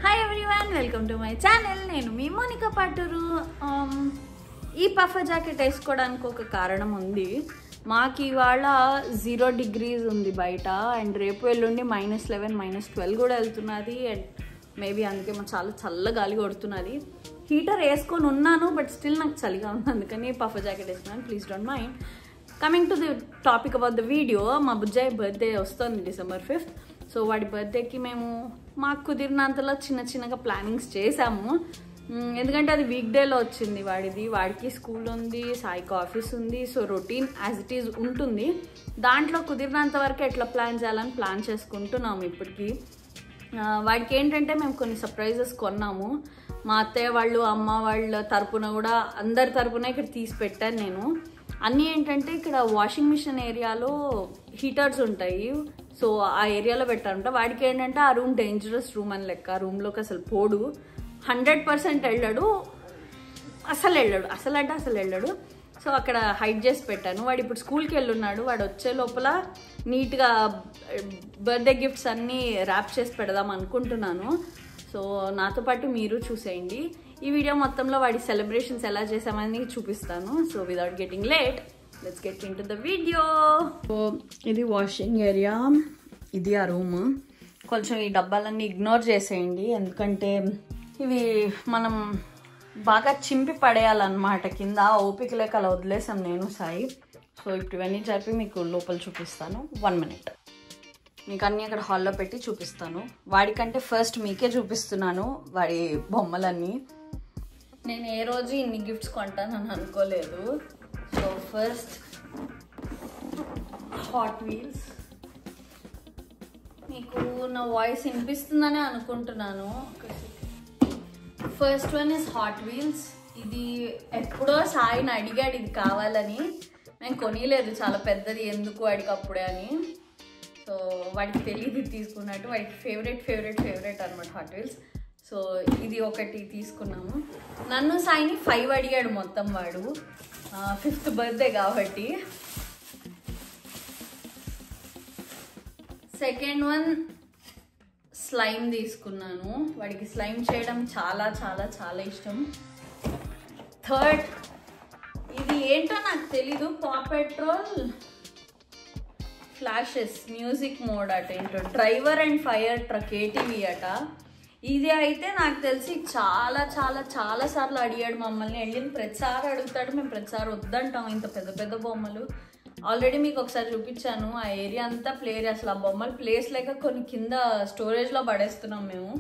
Hi everyone, welcome to my channel. నేను మీ మోనికా పాటూరు. ఈ puffer jacket వేసుకోవడానికి ఒక కారణం ఉంది. మాకు ఇవాళ 0 degrees ఉంది బయట, అండ్ రేపు ఎల్లుండి -11, -12 కూడా వెళ్తున్నది. అండ్ మేబీ అందుకే చాలా చల్ల గాలి కొడుతున్నది. హీటర్ వేసుకొని ఉన్నాను, బట్ స్టిల్ నాకు చలిగా ఉంది, అందుకని పఫర్ జాకెట్ వేసుకున్నాను. Please don't mind. Coming to the topic about the video, మా బుజ్జాయి బర్త్డే వస్తుంది December 5th. సో వాడి బర్త్డేకి మేము మాకు కుదిరినంతలో చిన్నగా ప్లానింగ్స్ చేసాము. ఎందుకంటే అది వీక్ డేలో వచ్చింది వాడికి స్కూల్ ఉంది, సాయికి ఆఫీస్ ఉంది. So routine as it is ఉంటుంది. దాంట్లో కుదిరినంత వరకు ఎట్లా ప్లాన్ చేయాలని ప్లాన్ చేసుకుంటున్నాము ఇప్పటికి. వాడికి ఏంటంటే మేము కొన్ని సర్ప్రైజెస్ కొన్నాము. మా అత్తయ్య వాళ్ళు, అమ్మ వాళ్ళ తరపున కూడా, అందరి తరపున ఇక్కడ తీసి పెట్టాను నేను. అన్నీ ఏంటంటే ఇక్కడ వాషింగ్ మిషన్ ఏరియాలో హీటర్స్ ఉంటాయి. సో ఆ ఏరియాలో పెట్టారంట. వాడికి ఏంటంటే ఆ రూమ్ డేంజరస్ రూమ్ అని లెక్క. రూమ్లోకి అసలు పోడు, 100% వెళ్ళాడు. అసలు వెళ్ళాడు. సో అక్కడ హైడ్ చేసి పెట్టాను. వాడు ఇప్పుడు స్కూల్కి వెళ్ళున్నాడు. వాడు వచ్చే లోపల నీట్గా బర్త్డే గిఫ్ట్స్ అన్నీ ర్యాప్ చేసి పెడదాం అనుకుంటున్నాను. సో నాతో పాటు మీరు చూసేయండి. ఈ వీడియో మొత్తంలో వాడి సెలబ్రేషన్స్ ఎలా చేసామని చూపిస్తాను. So without getting late, let's get in to the video. So ఇది వాషింగ్ ఏరియా, ఇది ఆ రూమ్. కొంచెం ఈ డబ్బాలన్నీ ఇగ్నోర్ చేసేయండి, ఎందుకంటే ఇవి మనం బాగా చింపి పడేయాలన్నమాట. కింద ఓపిక లేక అలా వదిలేసాం నేను, సాయి. సో ఇప్పుడు ఇవన్నీ జరిపి మీకు లోపల చూపిస్తాను. 1 minute. మీకు అన్నీ అక్కడ హాల్లో పెట్టి చూపిస్తాను. వాడికంటే ఫస్ట్ మీకే చూపిస్తున్నాను వాడి బొమ్మలన్నీ. నేను ఏ రోజు ఇన్ని గిఫ్ట్స్ కొంటానని అనుకోలేదు. So first hot wheels. మీకు నా వాయిస్ వినిపిస్తుందని అనుకుంటున్నాను. First one is hot wheels. ఇది ఎప్పుడో సాయిని అడిగాడు ఇది కావాలని. నేను కొనిలేదు, చాలా పెద్దది ఎందుకు వాడికి అప్పుడే అని. సో వాడికి తెలియదు తీసుకున్నట్టు. వాడికి ఫేవరెట్ అనమాట హాట్ వీల్స్. సో ఇది ఒకటి తీసుకున్నాము. నన్ను సాయిని 5 అడిగాడు మొత్తం వాడు, 5th బర్త్డే కాబట్టి. సెకండ్ వన్ స్లైమ్ తీసుకున్నాను. వాడికి స్లైమ్ చేయడం చాలా చాలా చాలా ఇష్టం. థర్డ్, ఇది ఏంటో నాకు తెలీదు, పా పెట్రోల్ ఫ్లాషెస్ మ్యూజిక్ మోడ్ అట, ఏంటో driver and fire truck ATV అట. ఇది అయితే నాకు తెలిసి చాలా చాలా చాలా సార్లు అడిగాడు మమ్మల్ని. వెళ్ళిన ప్రతిసారి అడుగుతాడు, మేము ప్రతిసారి వద్దంటాం. ఇంత పెద్ద బొమ్మలు ఆల్రెడీ మీకు ఒకసారి చూపించాను. ఆ ఏరియా అంతా ప్లే ఏరియా, అసలు ఆ బొమ్మలు ప్లేస్ లేక కొన్ని కింద స్టోరేజ్లో పడేస్తున్నాం మేము.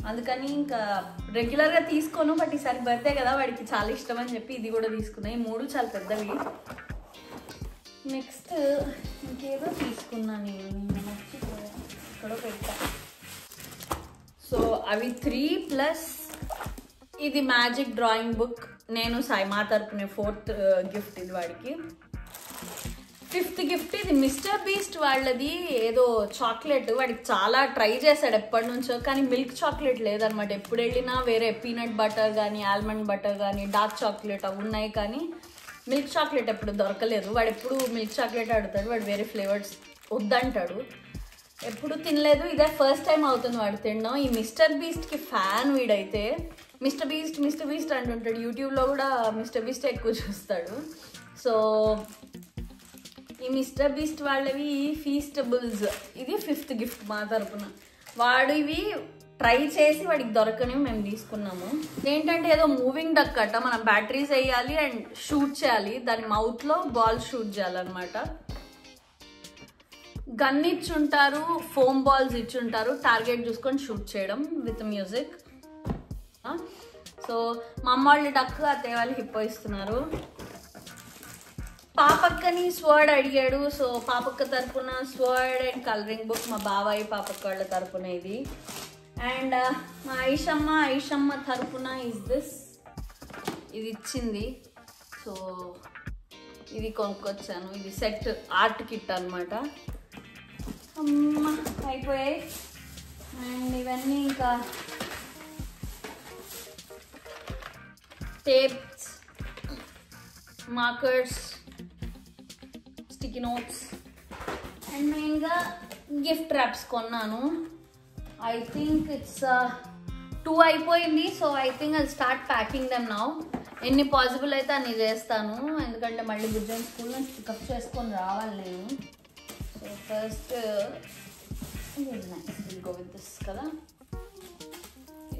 అందుకని ఇంకా రెగ్యులర్గా తీసుకోను, బట్ ఈసారి బర్త్డే కదా వాడికి చాలా ఇష్టం అని చెప్పి ఇది కూడా తీసుకున్నాయి. ఈ 3 చాలా పెద్దవి. నెక్స్ట్ ఇంకేదో తీసుకున్నాను నేను, మర్చిపోయా, ఎక్కడో పెట్టా. సో అవి 3+ ఇది మ్యాజిక్ డ్రాయింగ్ బుక్. నేను సాయి మా తరపునే 4th గిఫ్ట్ ఇది వాడికి. 5th గిఫ్ట్ ఇది మిస్టర్ బీస్ట్ వాళ్ళది ఏదో చాక్లెట్. వాడికి చాలా ట్రై చేశాడు ఎప్పటి నుంచో, కానీ మిల్క్ చాక్లెట్ లేదనమాట. ఎప్పుడు వెళ్ళినా వేరే పీనట్ బటర్ కానీ, ఆల్మండ్ బటర్ కానీ, డార్క్ చాక్లెట్ అవి ఉన్నాయి, కానీ మిల్క్ చాక్లెట్ ఎప్పుడు దొరకలేదు. వాడు ఎప్పుడు మిల్క్ చాక్లెట్ అడుగుతాడు, వాడు వేరే ఫ్లేవర్స్ వద్దంటాడు. ఎప్పుడు తినలేదు, ఇదే ఫస్ట్ టైం అవుతుంది వాడు తినడం. ఈ మిస్టర్ బీస్ట్కి ఫ్యాన్ వీడైతే. మిస్టర్ బీస్ట్ అంటుంటాడు. యూట్యూబ్లో కూడా మిస్టర్ బీస్ట్ ఎక్కువ చూస్తాడు. సో ఈ మిస్టర్ బీస్ట్ వాళ్ళవి ఫీస్టబుల్స్, ఇది 5th గిఫ్ట్ మా తరపున. వాడు ఇవి ట్రై చేసి వాడికి దొరకని మేము తీసుకున్నాము. ఏంటంటే ఏదో మూవింగ్ డక్ అట్ట, మనం బ్యాటరీస్ వేయాలి అండ్ షూట్ చేయాలి, దాని మౌత్లో బాల్ షూట్ చేయాలన్నమాట. గన్ ఇచ్చుంటారు, ఫోమ్ బాల్స్ ఇచ్చుంటారు, టార్గెట్ చూసుకొని షూట్ చేయడం విత్ మ్యూజిక్. సో మా అమ్మ వాళ్ళు డక్, అత్తయ్య వాళ్ళు హిప్పో ఇస్తున్నారు. పాపక్కని స్వర్డ్ అడిగాడు. సో పాపక్క తరపున స్వర్డ్ అండ్ కలరింగ్ బుక్, మా బాబాయ్ పాపక్క వాళ్ళ తరపున ఇది. అండ్ మా ఐషమ్మ తరపున ఇది ఇచ్చింది. సో ఇది కొనుక్కొచ్చాను. ఇది సెట్ ఆర్ట్ కిట్ అనమాట. అయిపోయాయి. అండ్ ఇవన్నీ ఇంకా tapes, markers, sticky notes, and మెయిన్గా గిఫ్ట్ ర్యాప్స్ కొన్నాను. ఐ థింక్ ఇట్స్ 2 అయిపోయింది. So I think I start packing them now. ఎన్ని పాసిబుల్ అయితే అన్ని చేస్తాను, ఎందుకంటే మళ్ళీ బుజ్జన్ స్కూల్ నుంచి పికప్ చేసుకొని రావాలి నేను. So first go with this కదా,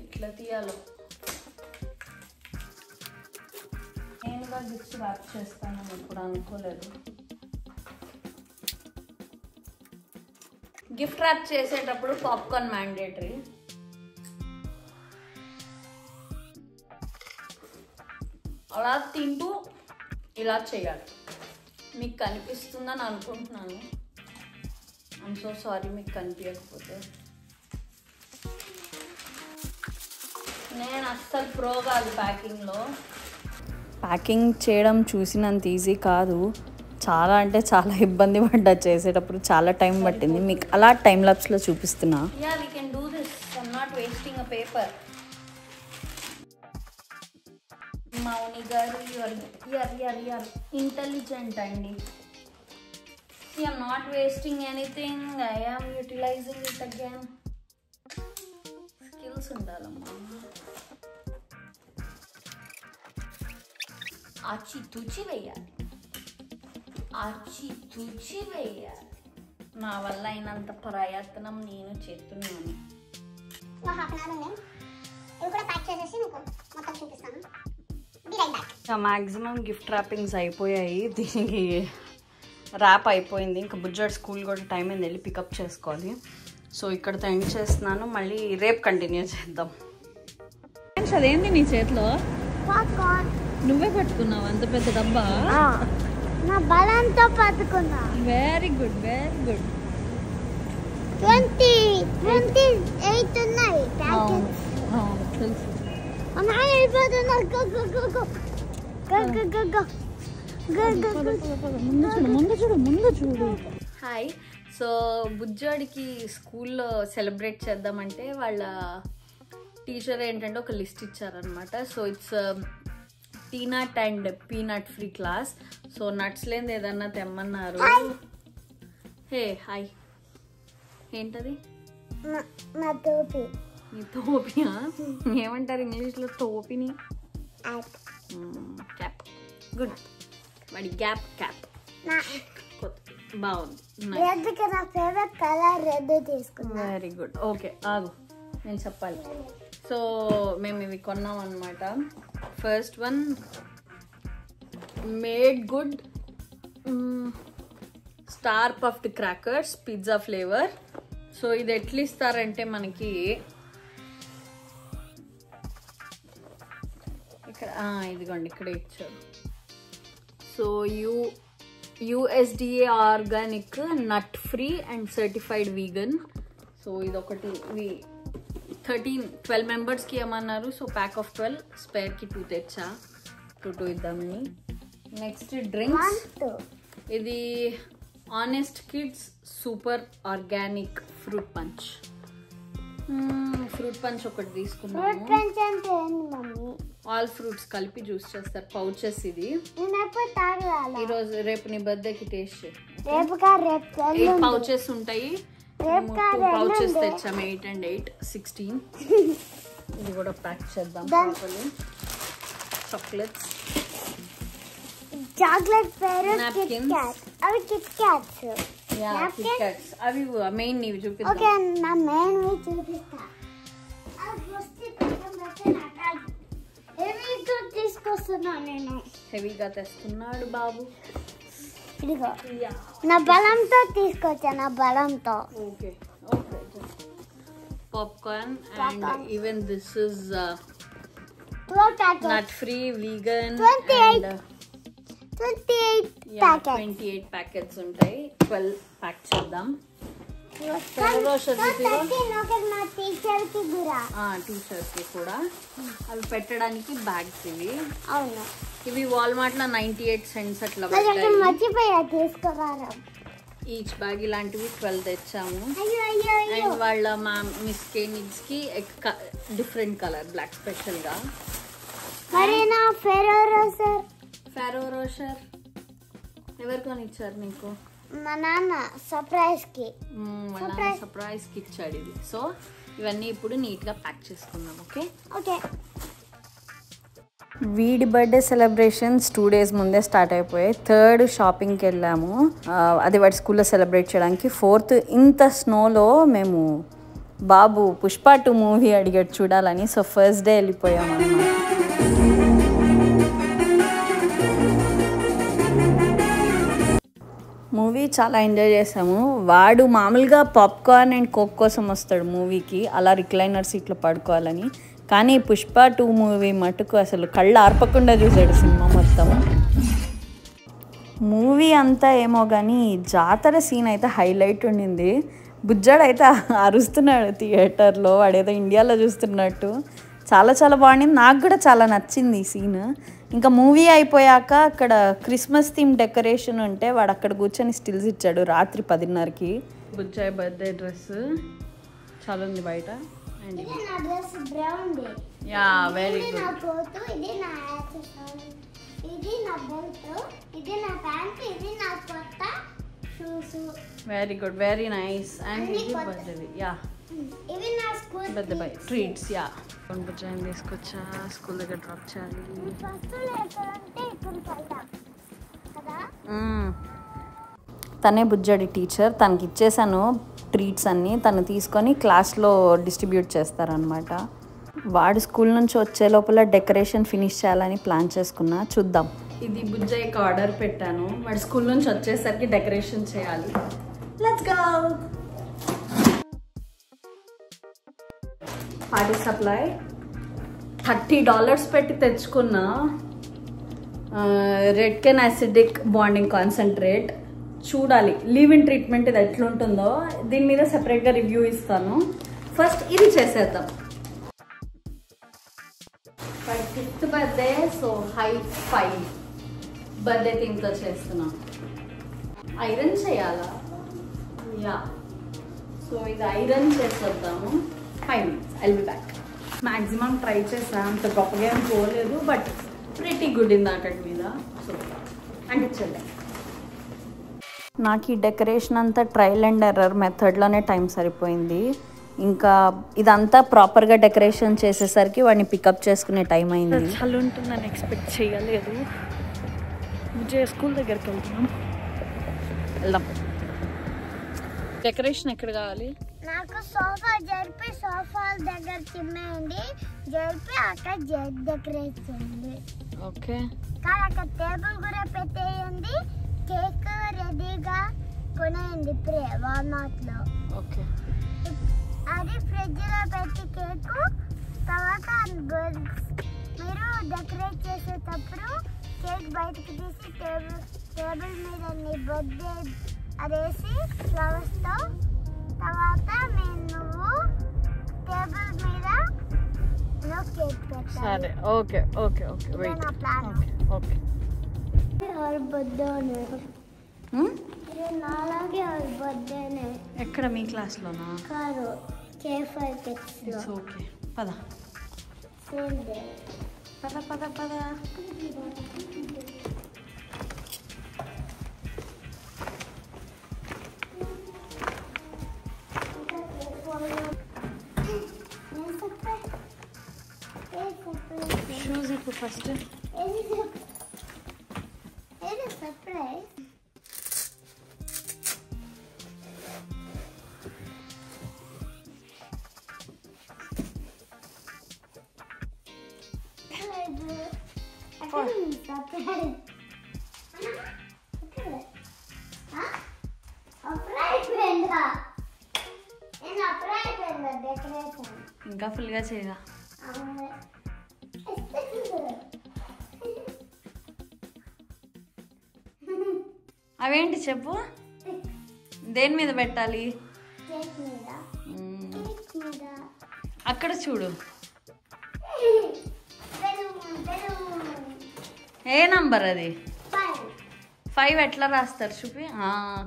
ఎట్లా తీయాలో నేనుగా గిఫ్ట్స్ ర్యాప్ చేస్తాను ఇప్పుడు అనుకోలేదు. గిఫ్ట్ ర్యాప్ చేసేటప్పుడు పాప్కార్న్ మ్యాండేటరీ. అలా తింటూ ఇలా చేయాలి. మీకు కనిపిస్తుందని అనుకుంటున్నాను. ఐమ్ సో సారీ మీకు కనిపించకపోతే. నేను అస్సలు ప్రో కాదు ప్యాకింగ్లో. ప్యాకింగ్ చేయడం చూసినంత ఈజీ కాదు, చాలా అంటే చాలా ఇబ్బంది పడ్డా చేసేటప్పుడు. చాలా టైం పట్టింది, మీకు అలా టైం లాప్స్లో చూపిస్తున్నా. Yeah we can do this, I'm not wasting a paper. Mouni గారు యూఆర్ ఇంటెలిజెంట్ అండి. I'm not wasting anything, I am utilizing it again. Skills ఉండాలమ్మా. ఆచి తుచి వేయాలి, ఆచి తుచి వేయాలి. నా వల్ల అయినంత ప్రయత్నం నేను చేస్తున్నాను. మ్యాక్సిమం గిఫ్ట్ ర్యాపింగ్స్ అయిపోయాయి, దీనికి ర్యాప్ అయిపోయింది. ఇంకా బుజ్జాడు స్కూల్ కూడా టైం అయింది, వెళ్ళి పికప్ చేసుకోవాలి. సో ఇక్కడతో ఎండ్ చేస్తున్నాను, మళ్ళీ రేపు కంటిన్యూ చేద్దాం. అదేంటి నీ చేతిలో? నువ్వే పట్టుకున్నావు అంత పెద్ద డబ్బా? నా బలంతో పట్టుకున్నా. Very good, very good. 28 ఉన్నాయి ప్యాకెట్స్. తెలుసు. ముందు చూడు. హాయ్. సో బుజ్జాడికి స్కూల్లో సెలబ్రేట్ చేద్దామంటే వాళ్ళ టీచర్ ఏంటంటే ఒక లిస్ట్ ఇచ్చారనమాట. So it's peanut and peanut free class. So nuts లేని ఏదన్నా తెమ్మన్నారు. హే హాయ్, ఏంటది? నా టోపీ. నీ టోపీయా? ఏమంటారు ఇంగ్లీష్లో టోపీని? క్యాప్. గుడ్. వాడి గ్యాప్ క్యాప్ బాగుంది. నా ఫేవరెట్ కలర్ రెడ్ తీసుకున్నా. Very good. ఓకే ఆగు, నేను చెప్పాలి. సో మేము ఇవి కొన్నాం అనమాట. First one made good star puffed crackers pizza flavour. So ఇది ఎట్లా ఇస్తారంటే మనకి ఇక్కడ ఇదిగోండి ఇక్కడ ఇచ్చారు. So USDA organic, nut free and certified vegan. So ఇదొకటి 12 మెంబర్స్కి ఏమన్నారు. సో ప్యాక్ ఆఫ్ 12, స్పేర్కి 2 తెచ్చా, 2 ఇద్దామని. నెక్స్ట్ డ్రింక్స్, ఇది honest kids super organic fruit punch. Fruit punch ఒకటి తీసుకున్నాము. ఆల్ ఫ్రూట్స్ కలిపి జ్యూస్ చేస్తారు, పౌచెస్. ఇది ఈరోజు రేపు నీ బర్త్డేకి టేస్ట్ 8 పౌచెస్ ఉంటాయి. 2 పౌచెస్ తెచ్చాము, 8 and 8 16. ఇది కూడా ప్యాక్ చేద్దాం. చాక్లెట్స్, చాక్లెట్ పేరు కిట్ క్యాట్. అవి కిట్ క్యాట్స్. కిట్ క్యాట్స్ అవి మెయిన్ నీవి చూపిస్తా. ఓకే, నా మెయిన్ వి చూపిస్తా. హెవీగా తీసుకొస్తున్నా నేను. హెవీగా తెస్తున్నాడు బాబు. ఇదిగో నా బలంతో తీసుకొచ్చా, నా బలంతో. Okay okay. Popcorn and even this is nut free vegan. 28 packets ఉంటాయి. 12 ప్యాక్ చేద్దాం. టీచర్స్ కి కూడా అవి పెట్టడానికి బ్యాగ్స్. ఇవి అవును, ఇవి వాల్మార్ట్ లో 98 cents అట్లా మర్చిపోయా తీసుకురారా. ఈచ్ బ్యాగ్ ఇలాంటివి 12 తెచ్చాము. అండ్ వాళ్ళ మా మిస్ కేనిగ్స్ కి డిఫరెంట్ కలర్ బ్లాక్ స్పెషల్ గా. ఫెరో రోషర్ ఎవరు కొని ఇచ్చారు నీకు? మా నాన్న సర్ప్రైజ్ కి. సర్ప్రైజ్ కి ఇచ్చాడు ఇది. సో ఇవన్నీ ఇప్పుడు నీట్గా ప్యాక్ చేసుకుందాం. Okay okay. వీడి బర్త్డే సెలబ్రేషన్స్ 2 days ముందే స్టార్ట్ అయిపోయాయి. 3rd షాపింగ్కి వెళ్ళాము, అది వాడి స్కూల్లో సెలబ్రేట్ చేయడానికి. 4th ఇంత స్నోలో మేము బాబు పుష్ప 2 మూవీ అడిగాడు చూడాలని. సో ఫస్ట్ డే వెళ్ళిపోయాము అన్నమాట. మూవీ చాలా ఎంజాయ్ చేసాము. వాడు మామూలుగా పాప్కార్న్ అండ్ కోక్ కోసం వస్తాడు మూవీకి, అలా రిక్లైనర్ సీట్లో పడుకోవాలని. కానీ పుష్ప 2 మూవీ మటుకు అసలు కళ్ళు ఆర్పకుండా చూసాడు సినిమా మొత్తం. మూవీ అంతా ఏమో కానీ జాతర సీన్ అయితే హైలైట్ ఉండింది. బుజ్జాడు అయితే అరుస్తున్నాడు థియేటర్లో, వాడేదో ఇండియాలో చూస్తున్నట్టు. చాలా చాలా బాగుండింది. నాకు కూడా చాలా నచ్చింది ఈ సీన్. ఇంకా మూవీ అయిపోయాక అక్కడ క్రిస్మస్ థీమ్ డెకరేషన్ ఉంటే వాడు అక్కడ కూర్చొని స్టిల్స్ ఇచ్చాడు రాత్రి 10:30కి. బుజ్జాయి బర్త్డే డ్రెస్ చాలా ఉంది బయట. ఇది నా dress brown day. Yeah very good. నా కోట్, ఇది నా యాక్సెసరీ, ఇది నా బెల్ట్, ఇది నా ప్యాంట్, ఇది నా కొత్త shoes. Very good, very nice. And ఇది బర్త్డే. యా ఇవి నా స్కూల్ బర్త్డే ట్రీట్స్. యా బుజ్జాయిని తీసుకొచ్చా, స్కూల్ దగ్గర డ్రాప్ చేయాలి. ఫస్ట్ ఎక్కడంటే ఇక్కడికి వెళ్దాం కదా. తనే బుజ్జాడి టీచర్, తనకి ఇచ్చేసాను ట్రీట్స్ అన్నీ. తను తీసుకొని క్లాస్లో డిస్ట్రిబ్యూట్ చేస్తారనమాట. వాడు స్కూల్ నుంచి వచ్చే లోపల డెకరేషన్ ఫినిష్ చేయాలని ప్లాన్ చేసుకున్నా. చూద్దాం. ఇది బుజ్జాయికి ఆర్డర్ పెట్టాను. వాడు స్కూల్ నుంచి వచ్చేసరికి డెకరేషన్ చేయాలి. Let's go. పార్టీ సప్లై $30 పెట్టి తెచ్చుకున్న red can acidic bonding concentrate. చూడాలి లీవ్ ఇన్ ట్రీట్మెంట్ ఇది ఎట్లుంటుందో. దీని మీద సెపరేట్గా రివ్యూ ఇస్తాను. ఫస్ట్ ఇది చేసేద్దాం. 5th బర్త్డే, సో హైట్ 5 బర్త్డే థీమ్తో చేస్తున్నాం. ఐరన్ చేయాలా? యా, సో ఇది ఐరన్ చేసేద్దాము. 5 minutes, I'll be back. Maximum try చేసా, అంత గొప్పగా ఏం పోలేదు, బట్ ప్రిటీ గుడ్ ఇన్ అక్కడి మీద. సో అంటించండి. నాకు ఈ డెకరేషన్ అంతా ట్రయల్ అండ్ ఎర్రర్ మెథడ్లోనే టైం సరిపోయింది. ఇంకా ఇదంతా ప్రాపర్గా డెకరేషన్ చేసేసరికి వాడిని పికప్ చేసుకునే టైం అయింది. చాలా ఉంటుందని ఎక్స్పెక్ట్ చేయలేదు. విజయ్ స్కూల్ దగ్గరికి వెళ్దాం. డెకరేషన్ ఎక్కడ కావాలి? నాకు సోఫా జరిపి సోఫాల దగ్గర చిమ్మేయండి, జరిపి అక్కడ డెకరేట్ చేయండి. ఓకే, కానీ అక్కడ టేబుల్ కూడా పెట్టేయండి. కేక్ రెడీగా కొనేయండి ఇప్పుడే వాల్మార్ట్లో. ఓకే, అది ఫ్రిడ్జ్లో పెట్టి కేకు తర్వాత మీరు డెకరేట్ చేసేటప్పుడు కేక్ బయటకు తీసి టేబుల్ మీద నీ బర్త్డే అదేసి ఫ్లవర్స్తో తర్వాత నువ్వు టేబుల్ మీద కేక్ పెట్టాలి. సరే, ఓకే ఓకే ఓకే. వెయిట్. నా ప్లాన్. ఓకే. और बर्थडे ये नालागे और बर्थडे ने ఎక్కడ మీ క్లాస్లోనా? కారు K5 kids లో. ఓకే, పద సేమ్ డే. పద పద పద. షూస్ ఇప్పుడు ఫస్ట్. సర్ప్రైజ్. ఇంకా ఫుల్గా చేయగా. అవేంటి చెప్పు, దేని మీద పెట్టాలి? అక్కడ చూడు. ఏ నంబర్ అది? 5 ఎట్లా రాస్తారు చూపి.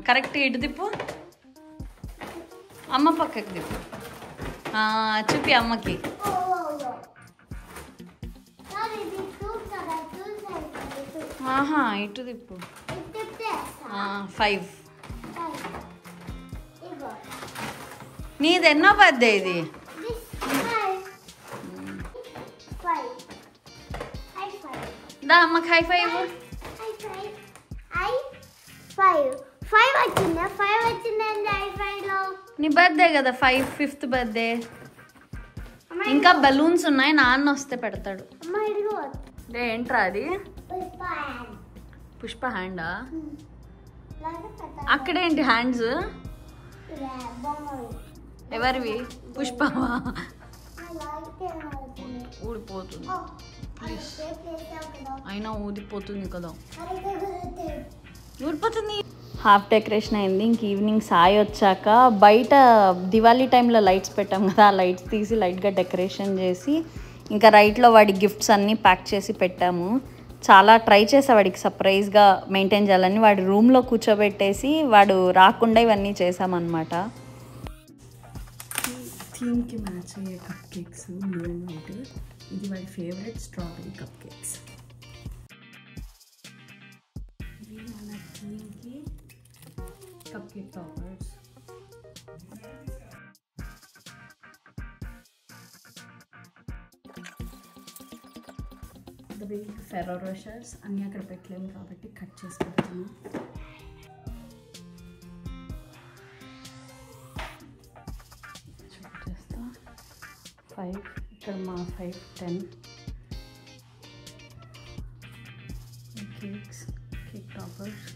కరెక్ట్. ఇటు తిప్పు, అమ్మ పక్కకి తిప్పు. చూపి అమ్మకి. ఆహా, ఇటు తిప్పు. 5. నీది ఎన్నో బర్త్డే ఇది? దా అమ్మకి హై ఫైవ్. నీ బర్త్డే కదా 5th బర్త్డే. ఇంకా బలూన్స్ ఉన్నాయి, నాన్న వస్తే పెడతాడు. ఏంట్రా అది? పుష్ప హ్యాండా? అక్కడేంటి హ్యాండ్స్ ఎవరివి? పుష్పవా? ఊడిపోతుంది అయినా, ఊడిపోతుంది కదా, ఊడిపోతుంది. హాఫ్ డెకరేషన్ అయింది. ఇంక ఈవినింగ్ సాయి వచ్చాక బయట దివాళీ టైంలో లైట్స్ పెట్టాం కదా, ఆ లైట్స్ తీసి లైట్గా డెకరేషన్ చేసి ఇంకా రైట్లో వాడి గిఫ్ట్స్ అన్నీ ప్యాక్ చేసి పెట్టాము. చాలా ట్రై చేసా వాడికి సర్ప్రైజ్గా మెయింటైన్ చేయాలని. వాడి రూమ్లో కూర్చోబెట్టేసి వాడు రాకుండా ఇవన్నీ చేసామన్నమాట. థీమ్కి మ్యాచ్ అయ్యే cup cakes blue and white. ఇది వాడి ఫేవరెట్ స్ట్రాబెరీ కప్ కేక్స్. ఇవి మన థీమ్కి కప్ కేక్ టాపర్స్. ఫెర్రో రోషర్స్ అన్నీ అక్కడ పెట్టలేము కాబట్టి కట్ చేసి పెడతాను. చేస్తా 5, ఇక్కడ మా 5, 10 కేక్స్, కేక్ టాపర్స్.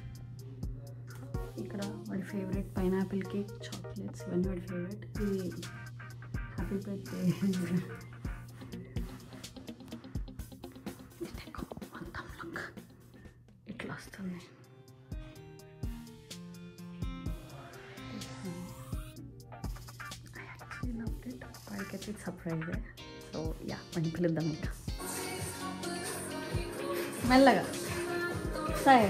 ఇక్కడ వాడి ఫేవరెట్ పైనాపిల్ కేక్, చాక్లెట్స్, ఇవన్నీ వాడి ఫేవరెట్. ఇది హ్యాపీ బర్త్డే. ఇట్లా వస్తుంది. వాడికైతే సర్ప్రైజ్. సో యా, మనం పిలుద్దాం ఇంకా మెల్లగా. సరే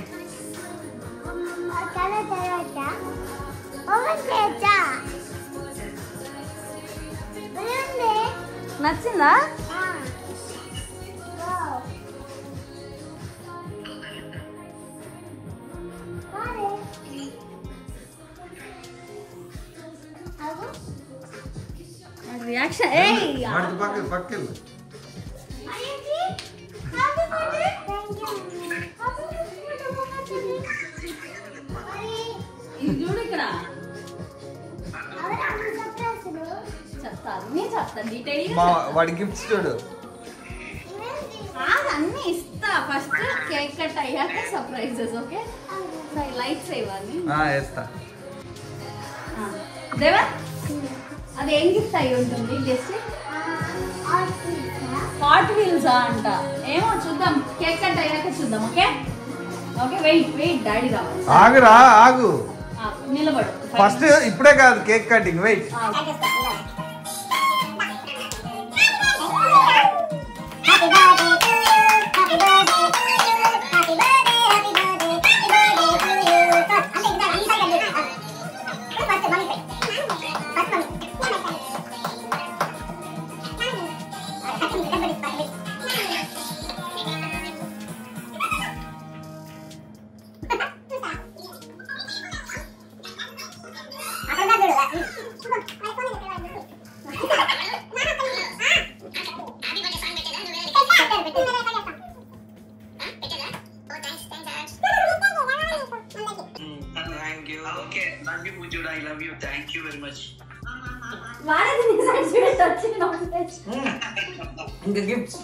నచ్చిందా? రియాక్షన్ చూడు ఇక్కడ వాడి గిఫ్ట్స్ చూడు. అన్నీ ఇస్తా, ఫస్ట్ కేక్ కట్ అయ్యాక సర్ప్రైజెస్. ఓకే, లైట్స్ ఇవ్వాలి. దేవా అది ఏం గిఫ్ట్ అయి ఉంటుంది? జస్ట్ హాట్ వీల్స్ అంట. ఏమో చూద్దాం, కేక్ కట్ అయ్యాక చూద్దాం. ఓకే ఓకే, వెయిట్ డాడీ రావాలి. ఆగురా, ఆగు, నిలబడు. ఫస్ట్ ఇప్పుడే కాదు కేక్ కటింగ్, వెయిట్. ఇంకా గిఫ్ట్స్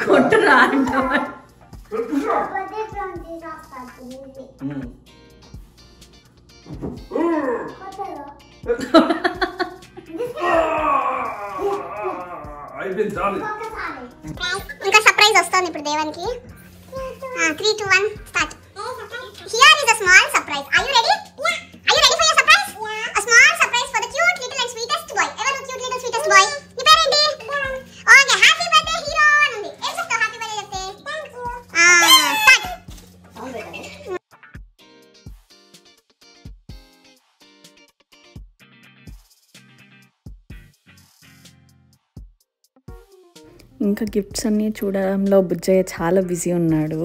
కొట్టురా అంటావా? ఇంకా సర్ప్రైజ్ వస్తుంది ఇప్పుడు దేవానికి. 3, 2, 1 start. Here is a small surprise. Are you ready? Yeah. Are you ready for your surprise? Yeah. A small surprise for the cute little and sweetest boy. Ever cute little sweetest boy? నీ పేరేంటి? Okay, happy birthday hero అనుంది. ఏం చెప్తావు happy birthday చెప్తే? Thank you. Start. ఇంకా gifts అన్నీ చూడడంలో బుజ్జయ్య చాలా busy ఉన్నాడు.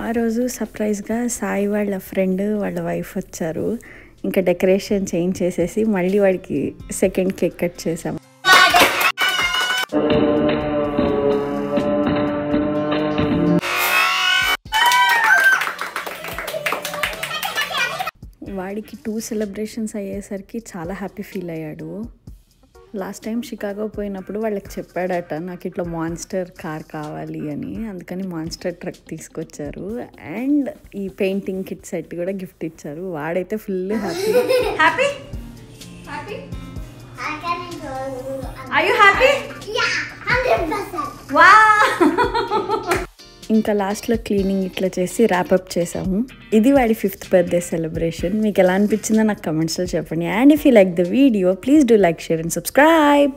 ఆ రోజు సర్ప్రైజ్గా సాయి వాళ్ళ ఫ్రెండ్ వాళ్ళ వైఫ్ వచ్చారు. ఇంకా డెకరేషన్ చేంజ్ చేసేసి మళ్ళీ వాడికి సెకండ్ కేక్ కట్ చేసాము. వాడికి 2 సెలబ్రేషన్స్ అయ్యేసరికి చాలా హ్యాపీ ఫీల్ అయ్యాడు. లాస్ట్ టైం షికాగో పోయినప్పుడు వాళ్ళకి చెప్పాడట నాకు ఇట్లా మాన్స్టర్ కార్ కావాలి అని. అందుకని మాన్స్టర్ ట్రక్ తీసుకొచ్చారు అండ్ ఈ పెయింటింగ్ కిట్ సెట్ కూడా గిఫ్ట్ ఇచ్చారు. వాడైతే full happy. Happy happy are you happy? Yeah, 100%. Wow. ఇంకా లాస్ట్లో క్లీనింగ్ ఇట్లా చేసి ర్యాపప్ చేసాము. ఇది వాడి 5th బర్త్డే సెలబ్రేషన్. మీకు ఎలా అనిపించిందో నాకు కమెంట్స్లో చెప్పండి. And if you like the video please do like, share and subscribe.